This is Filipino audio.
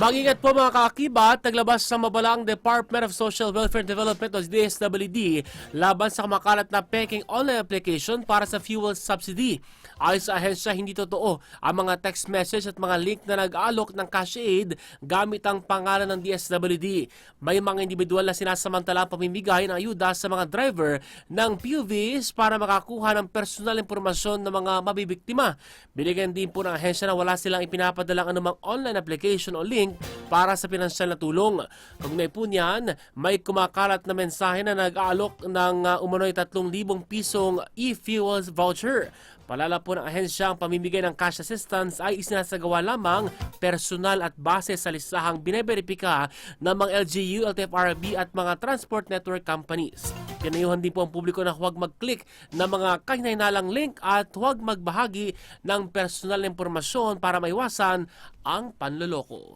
Mag-ingat po mga kaakibat, naglabas sa mabalang Department of Social Welfare and Development o DSWD laban sa kumakalat na peking online application para sa fuel subsidy. Ayon sa ahensya, hindi totoo ang mga text message at mga link na nag-aalok ng cash aid gamit ang pangalan ng DSWD. May mga individual na sinasamantala ang pamimigay ng ayuda sa mga driver ng PUVs para makakuha ng personal impormasyon ng mga mabibiktima. Binigyan din po ng ahensya na wala silang ipinapadalang anumang online application o link para sa pinansyal na tulong. Kaugnay po niyan, may kumakalat na mensahe na nag-aalok ng umano'y 3,000 pisong e-fuels voucher. Palala po ng ahensya, ang pamimigay ng cash assistance ay isinasagawa lamang personal at base sa lisahang bineberipika ng mga LGU, LTFRB at mga transport network companies. Pinayuhan din po ang publiko na huwag mag-click ng mga kahinahinalang link at huwag magbahagi ng personal na impormasyon para maiwasan ang panloloko.